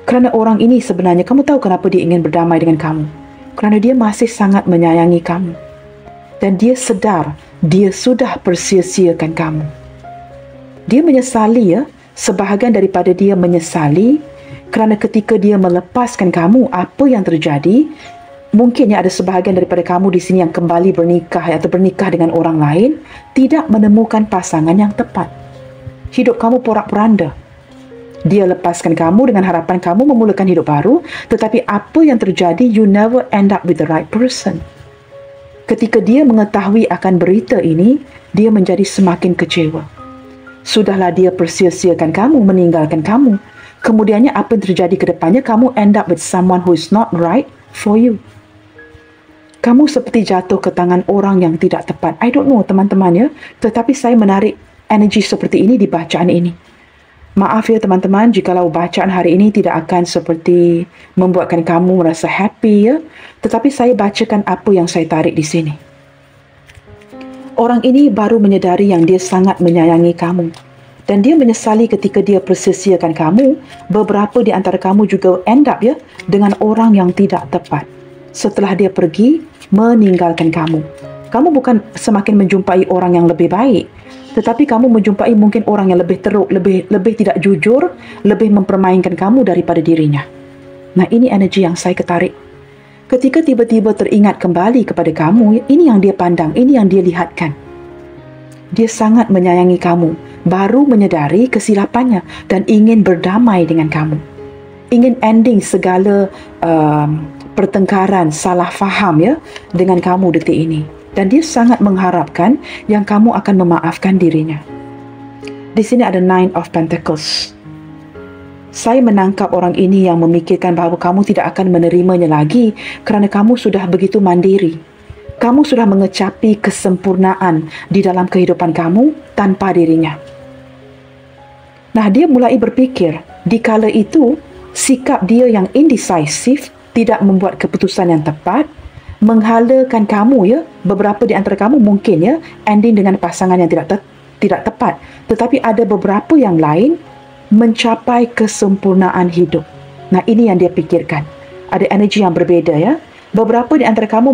Kerana orang ini sebenarnya, kamu tahu kenapa dia ingin berdamai dengan kamu? Kerana dia masih sangat menyayangi kamu. Dan dia sedar dia sudah persia-siakan kamu. Dia menyesali ya, sebahagian daripada dia menyesali kerana ketika dia melepaskan kamu, apa yang terjadi? Mungkin ada sebahagian daripada kamu di sini yang kembali bernikah atau bernikah dengan orang lain, tidak menemukan pasangan yang tepat. Hidup kamu porak-poranda. Dia lepaskan kamu dengan harapan kamu memulakan hidup baru, tetapi apa yang terjadi? You never end up with the right person. Ketika dia mengetahui akan berita ini, dia menjadi semakin kecewa. Sudahlah dia persia-siakan kamu, meninggalkan kamu. Kemudiannya apa yang terjadi ke depannya? Kamu end up with someone who is not right for you. Kamu seperti jatuh ke tangan orang yang tidak tepat. I don't know teman-teman ya, tetapi saya menarik energi seperti ini di bacaan ini. Maaf ya teman-teman, jikalau bacaan hari ini tidak akan seperti membuatkan kamu merasa happy ya, tetapi saya bacakan apa yang saya tarik di sini. Orang ini baru menyedari yang dia sangat menyayangi kamu. Dan dia menyesali ketika dia persia-siakan kamu. Beberapa di antara kamu juga end up ya dengan orang yang tidak tepat. Setelah dia pergi, meninggalkan kamu. Kamu bukan semakin menjumpai orang yang lebih baik, tetapi kamu menjumpai mungkin orang yang lebih teruk, lebih tidak jujur, lebih mempermainkan kamu daripada dirinya. Nah, ini energi yang saya ketarik. Ketika tiba-tiba teringat kembali kepada kamu, ini yang dia pandang, ini yang dia lihatkan. Dia sangat menyayangi kamu, baru menyedari kesilapannya dan ingin berdamai dengan kamu. Ingin ending segala pertengkaran, salah faham ya dengan kamu detik ini. Dan dia sangat mengharapkan yang kamu akan memaafkan dirinya. Di sini ada Nine of Pentacles. Saya menangkap orang ini yang memikirkan bahawa kamu tidak akan menerimanya lagi kerana kamu sudah begitu mandiri. Kamu sudah mengecapi kesempurnaan di dalam kehidupan kamu tanpa dirinya. Nah, dia mulai berfikir, di kala itu, sikap dia yang indecisive, tidak membuat keputusan yang tepat, menghalakan kamu ya, beberapa di antara kamu mungkin ya ending dengan pasangan yang tidak tepat, tetapi ada beberapa yang lain mencapai kesempurnaan hidup. Nah, ini yang dia pikirkan. Ada energi yang berbeda ya. Beberapa di antara kamu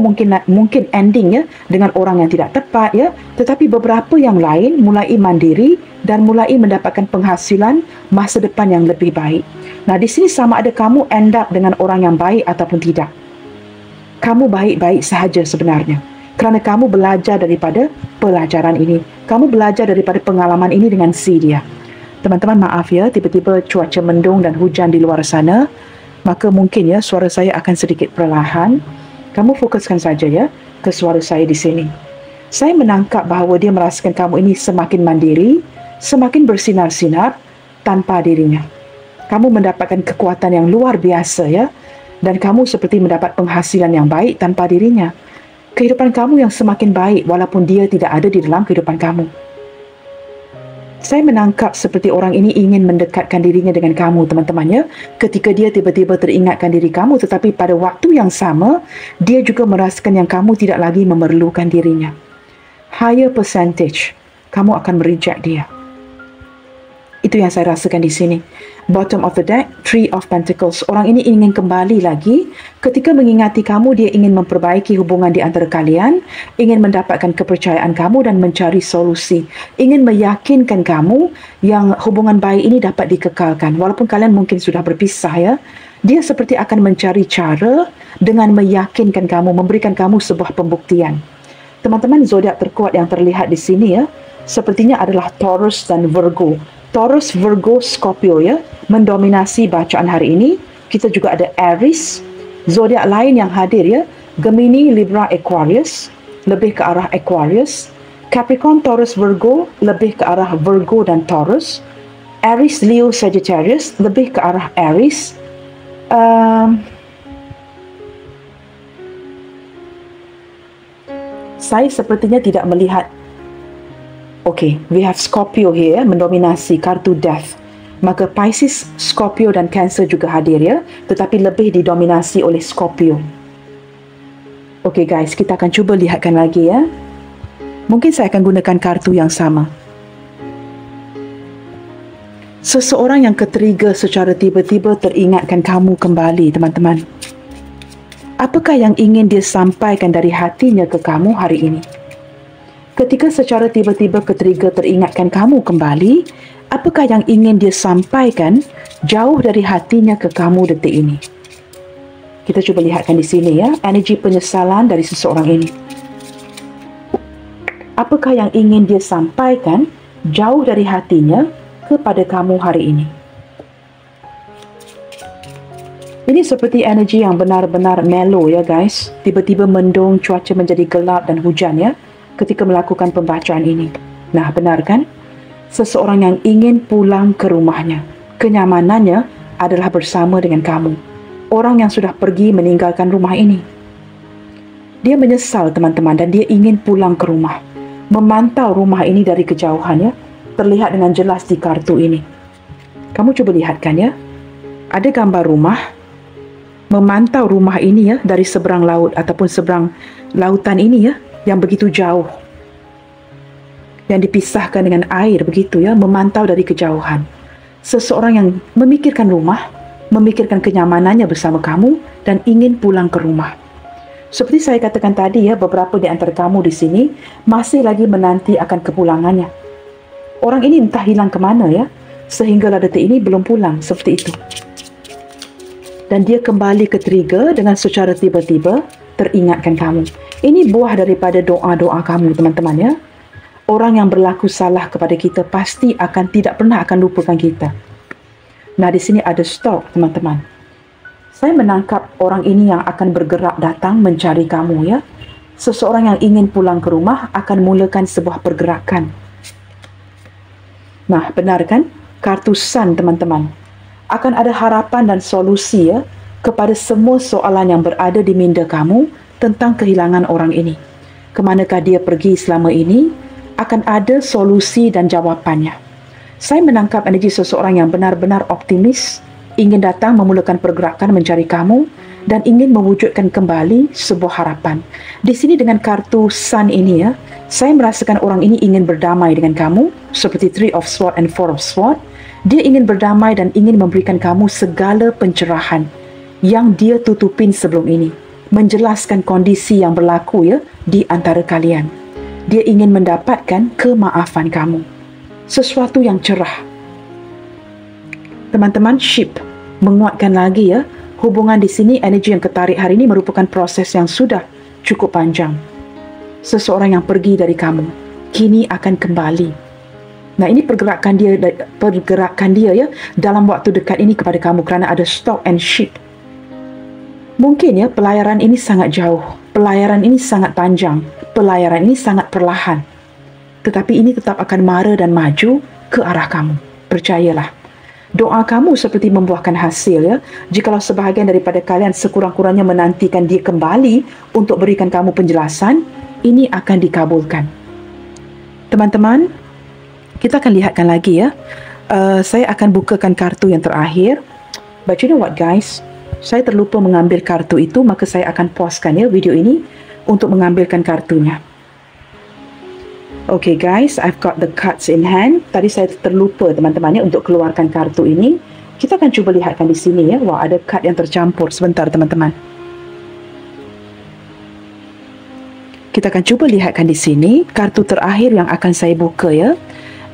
mungkin ending ya dengan orang yang tidak tepat ya, tetapi beberapa yang lain mulai mandiri dan mulai mendapatkan penghasilan masa depan yang lebih baik. Nah, di sini sama ada kamu end up dengan orang yang baik ataupun tidak. Kamu baik-baik sahaja sebenarnya. Kerana kamu belajar daripada pelajaran ini. Kamu belajar daripada pengalaman ini dengan si dia. Teman-teman, maaf ya, tiba-tiba cuaca mendung dan hujan di luar sana. Maka mungkin ya suara saya akan sedikit perlahan. Kamu fokuskan saja ya ke suara saya di sini. Saya menangkap bahawa dia merasakan kamu ini semakin mandiri, semakin bersinar-sinar tanpa dirinya. Kamu mendapatkan kekuatan yang luar biasa ya. Dan kamu seperti mendapat penghasilan yang baik tanpa dirinya. Kehidupan kamu yang semakin baik walaupun dia tidak ada di dalam kehidupan kamu. Saya menangkap seperti orang ini ingin mendekatkan dirinya dengan kamu, teman-teman ya. Ketika dia tiba-tiba teringatkan diri kamu, tetapi pada waktu yang sama, dia juga merasakan yang kamu tidak lagi memerlukan dirinya. Higher percentage, kamu akan mereject dia. Itu yang saya rasakan di sini. Bottom of the deck, Three of Pentacles. Orang ini ingin kembali lagi. Ketika mengingati kamu, dia ingin memperbaiki hubungan di antara kalian, ingin mendapatkan kepercayaan kamu dan mencari solusi. Ingin meyakinkan kamu yang hubungan baik ini dapat dikekalkan. Walaupun kalian mungkin sudah berpisah ya. Dia seperti akan mencari cara dengan meyakinkan kamu, memberikan kamu sebuah pembuktian. Teman-teman, zodiak terkuat yang terlihat di sini ya, sepertinya adalah Taurus dan Virgo. Taurus, Virgo, Scorpio ya, mendominasi bacaan hari ini. Kita juga ada Aries, zodiak lain yang hadir ya, Gemini, Libra, Aquarius, lebih ke arah Aquarius. Capricorn, Taurus, Virgo, lebih ke arah Virgo dan Taurus. Aries, Leo, Sagittarius, lebih ke arah Aries. Saya sepertinya tidak melihat. Okay, we have Scorpio here, mendominasi kartu Death. Maka Pisces, Scorpio dan Cancer juga hadir ya, tetapi lebih didominasi oleh Scorpio. Okay guys, kita akan cuba lihatkan lagi ya. Mungkin saya akan gunakan kartu yang sama. Seseorang yang ketrigger secara tiba-tiba teringatkan kamu kembali, teman-teman. Apakah yang ingin dia sampaikan dari hatinya ke kamu hari ini? Ketika secara tiba-tiba ketrigger teringatkan kamu kembali, apakah yang ingin dia sampaikan jauh dari hatinya ke kamu detik ini? Kita cuba lihatkan di sini ya, energi penyesalan dari seseorang ini. Apakah yang ingin dia sampaikan jauh dari hatinya kepada kamu hari ini? Ini seperti energi yang benar-benar mellow ya guys. Tiba-tiba mendung, cuaca menjadi gelap dan hujan ya ketika melakukan pembacaan ini. Nah, benar kan? Seseorang yang ingin pulang ke rumahnya. Kenyamanannya adalah bersama dengan kamu. Orang yang sudah pergi meninggalkan rumah ini. Dia menyesal teman-teman dan dia ingin pulang ke rumah. Memantau rumah ini dari kejauhan ya. Terlihat dengan jelas di kartu ini. Kamu coba lihatkan ya. Ada gambar rumah. Memantau rumah ini ya dari seberang laut ataupun seberang lautan ini ya yang begitu jauh. Yang dipisahkan dengan air begitu ya, memantau dari kejauhan. Seseorang yang memikirkan rumah, memikirkan kenyamanannya bersama kamu dan ingin pulang ke rumah. Seperti saya katakan tadi ya, beberapa di antara kamu di sini masih lagi menanti akan kepulangannya. Orang ini entah hilang kemana ya, sehinggalah detik ini belum pulang, seperti itu. Dan dia kembali ke trigger dengan secara tiba-tiba teringatkan kamu. Ini buah daripada doa-doa kamu teman-teman ya. Orang yang berlaku salah kepada kita pasti tidak pernah akan lupakan kita. Nah, di sini ada stok teman-teman. Saya menangkap orang ini yang akan bergerak datang mencari kamu ya. Seseorang yang ingin pulang ke rumah akan mulakan sebuah pergerakan. Nah, benar kan? Kartu Sun teman-teman. Akan ada harapan dan solusi ya kepada semua soalan yang berada di minda kamu tentang kehilangan orang ini. Kemanakah dia pergi selama ini? Akan ada solusi dan jawapannya. Saya menangkap energi seseorang yang benar-benar optimis, ingin datang memulakan pergerakan mencari kamu dan ingin mewujudkan kembali sebuah harapan. Di sini dengan kartu Sun ini ya, saya merasakan orang ini ingin berdamai dengan kamu seperti Three of Swords and Four of Swords. Dia ingin berdamai dan ingin memberikan kamu segala pencerahan yang dia tutupin sebelum ini. Menjelaskan kondisi yang berlaku ya di antara kalian. Dia ingin mendapatkan kemaafan kamu. Sesuatu yang cerah. Teman-teman, ship menguatkan lagi ya. Hubungan di sini, energi yang ketarik hari ini merupakan proses yang sudah cukup panjang. Seseorang yang pergi dari kamu, kini akan kembali. Nah, ini pergerakan dia ya dalam waktu dekat ini kepada kamu kerana ada stock and ship. Mungkin ya pelayaran ini sangat jauh, pelayaran ini sangat panjang, pelayaran ini sangat perlahan. Tetapi ini tetap akan mara dan maju ke arah kamu. Percayalah. Doa kamu seperti membuahkan hasil ya. Jikalau sebahagian daripada kalian sekurang-kurangnya menantikan dia kembali untuk berikan kamu penjelasan, ini akan dikabulkan. Teman-teman, kita akan lihatkan lagi ya. Saya akan bukakan kartu yang terakhir. But you know what guys? Saya terlupa mengambil kartu itu, maka saya akan pausekan ya video ini untuk mengambilkan kartunya. Okay guys, I've got the cards in hand. Tadi saya terlupa teman-teman ya untuk keluarkan kartu ini. Kita akan cuba lihatkan di sini ya. Wah, ada kad yang tercampur. Sebentar teman-teman. Kita akan cuba lihatkan di sini kartu terakhir yang akan saya buka ya.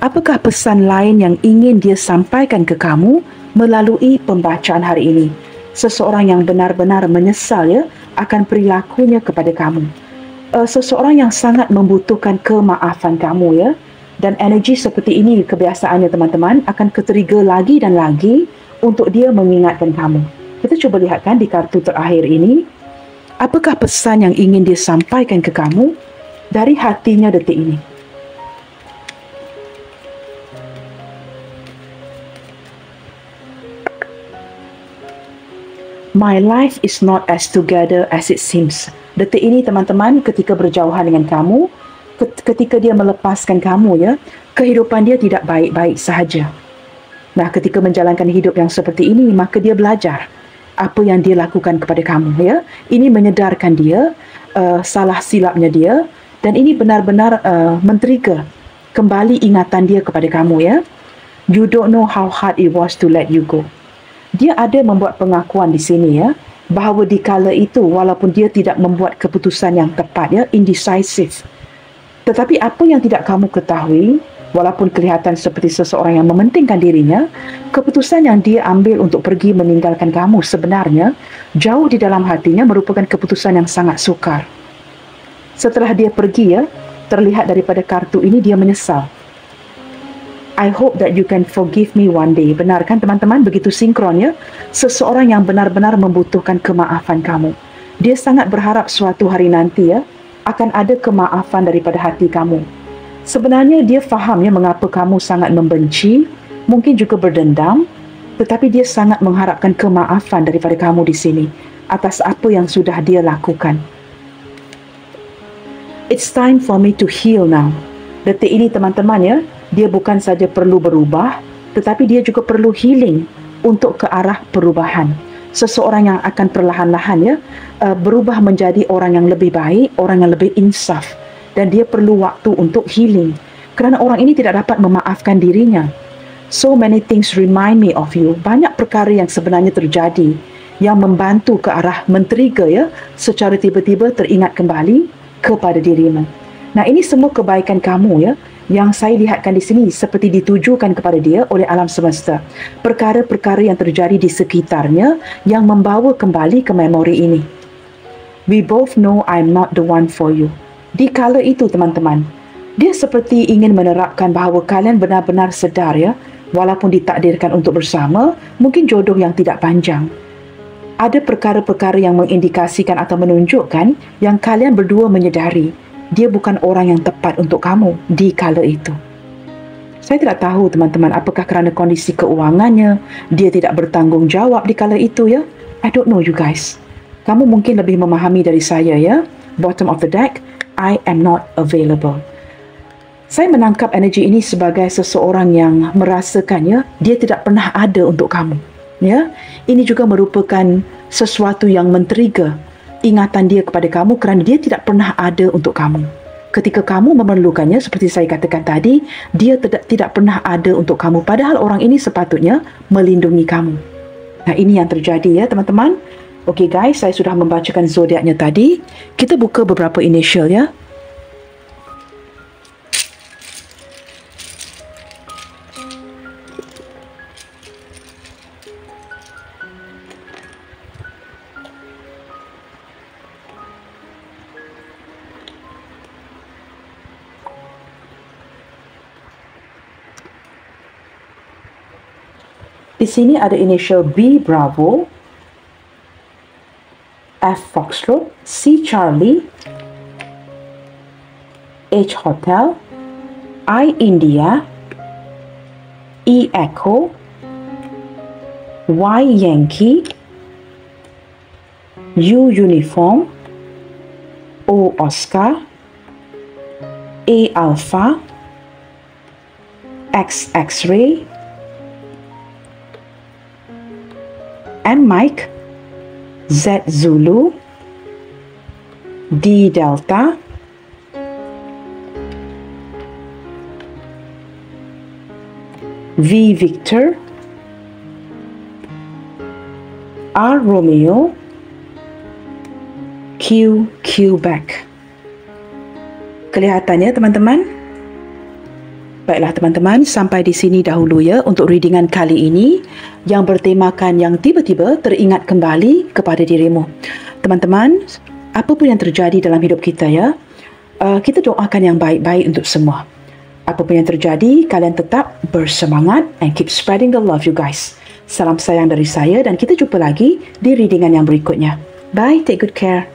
Apakah pesan lain yang ingin dia sampaikan ke kamu melalui pembacaan hari ini? Seseorang yang benar-benar menyesal ya akan perilakunya kepada kamu. Seseorang yang sangat membutuhkan kemaafan kamu ya. Dan energi seperti ini kebiasaannya teman-teman akan ke-trigger lagi dan lagi untuk dia mengingatkan kamu. Kita cuba lihatkan di kartu terakhir ini. Apakah pesan yang ingin dia sampaikan ke kamu dari hatinya detik ini? My life is not as together as it seems. Detik ini teman-teman, ketika berjauhan dengan kamu, ketika dia melepaskan kamu ya, kehidupan dia tidak baik-baik sahaja. Nah, ketika menjalankan hidup yang seperti ini, maka dia belajar apa yang dia lakukan kepada kamu ya. Ini menyedarkan dia salah silapnya dia, dan ini benar-benar men-trigger kembali ingatan dia kepada kamu ya. You don't know how hard it was to let you go. Dia ada membuat pengakuan di sini ya, bahawa di kala itu walaupun dia tidak membuat keputusan yang tepat ya, indecisive. Tetapi apa yang tidak kamu ketahui, walaupun kelihatan seperti seseorang yang mementingkan dirinya, keputusan yang dia ambil untuk pergi meninggalkan kamu sebenarnya jauh di dalam hatinya merupakan keputusan yang sangat sukar. Setelah dia pergi ya, terlihat daripada kartu ini dia menyesal. I hope that you can forgive me one day. Benar kan teman-teman? Begitu sinkron ya. Seseorang yang benar-benar membutuhkan kemaafan kamu. Dia sangat berharap suatu hari nanti ya, akan ada kemaafan daripada hati kamu. Sebenarnya dia faham ya mengapa kamu sangat membenci, mungkin juga berdendam, tetapi dia sangat mengharapkan kemaafan daripada kamu di sini atas apa yang sudah dia lakukan. It's time for me to heal now. Detik ini teman-teman ya, dia bukan saja perlu berubah, tetapi dia juga perlu healing untuk ke arah perubahan. Seseorang yang akan perlahan-lahan ya, berubah menjadi orang yang lebih baik, orang yang lebih insaf. Dan dia perlu waktu untuk healing. Kerana orang ini tidak dapat memaafkan dirinya. So many things remind me of you. Banyak perkara yang sebenarnya terjadi yang membantu ke arah men-trigger ya, secara tiba-tiba teringat kembali kepada dirimu. Nah, ini semua kebaikan kamu ya, yang saya lihatkan di sini seperti ditujukan kepada dia oleh alam semesta. Perkara-perkara yang terjadi di sekitarnya yang membawa kembali ke memori ini. We both know I'm not the one for you. Di kala itu teman-teman, dia seperti ingin menerapkan bahawa kalian benar-benar sedar ya, walaupun ditakdirkan untuk bersama, mungkin jodoh yang tidak panjang. Ada perkara-perkara yang mengindikasikan atau menunjukkan yang kalian berdua menyedari dia bukan orang yang tepat untuk kamu di kala itu. Saya tidak tahu teman-teman, apakah kerana kondisi keuangannya, dia tidak bertanggungjawab di kala itu ya. I don't know you guys. Kamu mungkin lebih memahami dari saya ya. Bottom of the deck, I am not available. Saya menangkap energi ini sebagai seseorang yang merasakan ya, dia tidak pernah ada untuk kamu. Ya, ini juga merupakan sesuatu yang men-trigger ingatan dia kepada kamu kerana dia tidak pernah ada untuk kamu. Ketika kamu memerlukannya, seperti saya katakan tadi, dia tidak pernah ada untuk kamu. Padahal orang ini sepatutnya melindungi kamu. Nah, ini yang terjadi ya teman-teman. Okey guys, saya sudah membacakan zodiaknya tadi. Kita buka beberapa initial ya. Di sini ada initial B Bravo, F Foxtrot, C Charlie, H Hotel, I India, E Echo, Y Yankee, U Uniform, O Oscar, A Alpha, X X-ray, M Mike, Z Zulu, D Delta, V Victor, R Romeo, Q Quebec. Kelihatannya teman-teman? Baiklah teman-teman, sampai di sini dahulu ya untuk readingan kali ini yang bertemakan yang tiba-tiba teringat kembali kepada dirimu. Teman-teman, apapun yang terjadi dalam hidup kita ya, kita doakan yang baik-baik untuk semua. Apapun yang terjadi, kalian tetap bersemangat and keep spreading the love you guys. Salam sayang dari saya dan kita jumpa lagi di readingan yang berikutnya. Bye, take good care.